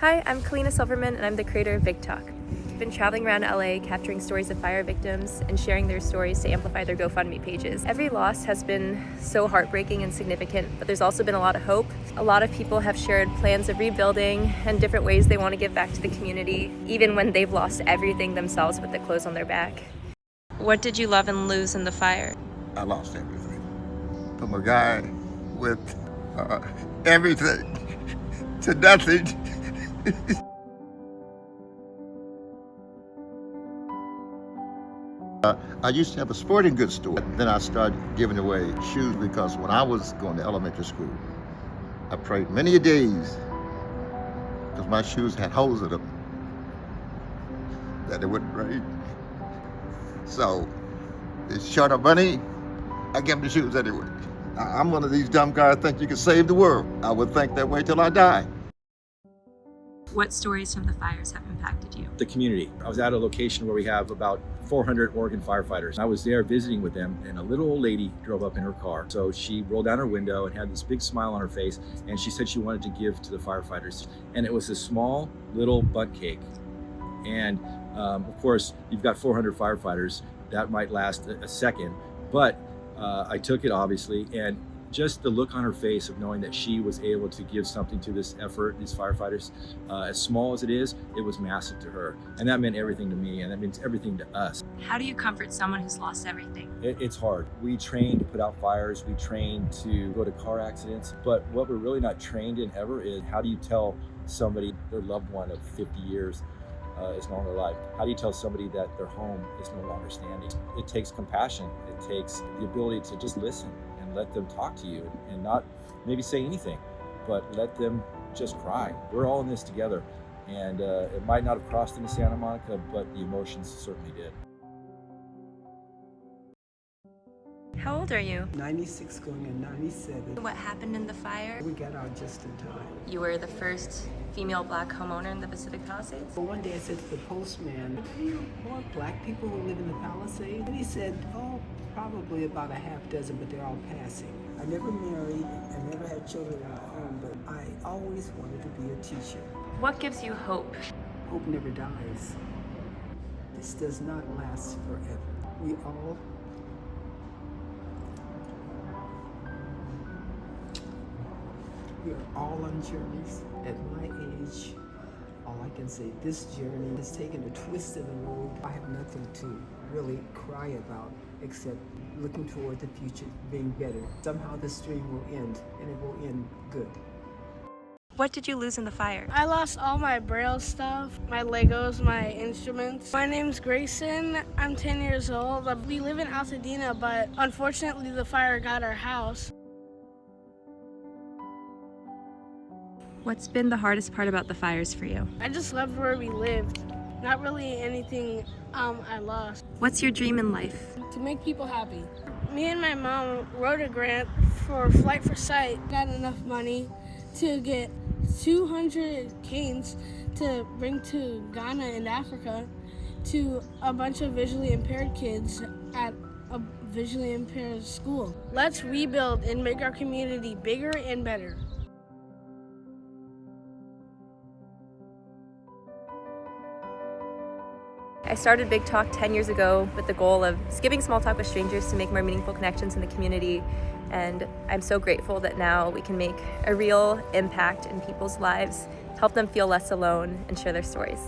Hi, I'm Kalina Silverman and I'm the creator of Big Talk. I've been traveling around LA capturing stories of fire victims and sharing their stories to amplify their GoFundMe pages. Every loss has been so heartbreaking and significant, but there's also been a lot of hope. A lot of people have shared plans of rebuilding and different ways they want to give back to the community, even when they've lost everything themselves with the clothes on their back. What did you love and lose in the fire? I lost everything. From a guy with everything to nothing. I used to have a sporting goods store. Then I started giving away shoes because when I was going to elementary school, I prayed many a days because my shoes had holes in them that it wouldn't rain. So, it's short of money, I give them the shoes anyway. I'm one of these dumb guys that think you can save the world. I would think that way till I die. What stories from the fires have impacted you? The community. I was at a location where we have about 400 Oregon firefighters. I was there visiting with them, and a little old lady drove up in her car. So she rolled down her window and had this big smile on her face, and she said she wanted to give to the firefighters. And it was a small little butt cake. And of course, you've got 400 firefighters. That might last a second, but I took it obviously, and just the look on her face of knowing that she was able to give something to this effort, these firefighters, as small as it was massive to her. And that meant everything to me, and that means everything to us. How do you comfort someone who's lost everything? It's hard. We train to put out fires, we train to go to car accidents, but what we're really not trained in ever is how do you tell somebody their loved one of 50 years is no longer alive? How do you tell somebody that their home is no longer standing? It takes compassion. It takes the ability to just listen and let them talk to you and not maybe say anything, but let them just cry. We're all in this together, and it might not have crossed into Santa Monica, but the emotions certainly did. How old are you? 96 going in 97. What happened in the fire? We got out just in time. You were the first female black homeowner in the Pacific Palisades? Well, one day I said to the postman, "Do you know more black people who live in the Palisades?" And he said, "Oh, probably about a half dozen, but they're all passing." I never married, I never had children of my own, but I always wanted to be a teacher. What gives you hope? Hope never dies. This does not last forever. We are all on journeys. At my age, all I can say, this journey has taken a twist in the road. I have nothing to really cry about except looking toward the future being better. Somehow this dream will end, and it will end good. What did you lose in the fire? I lost all my Braille stuff, my Legos, my instruments. My name's Grayson. I'm 10 years old. We live in Altadena, but unfortunately the fire got our house. What's been the hardest part about the fires for you? I just loved where we lived. Not really anything I lost. What's your dream in life? To make people happy. Me and my mom wrote a grant for Flight for Sight. Got enough money to get 200 canes to bring to Ghana and Africa to a bunch of visually impaired kids at a visually impaired school. Let's rebuild and make our community bigger and better. I started Big Talk 10 years ago with the goal of skipping small talk with strangers to make more meaningful connections in the community. And I'm so grateful that now we can make a real impact in people's lives, help them feel less alone, and share their stories.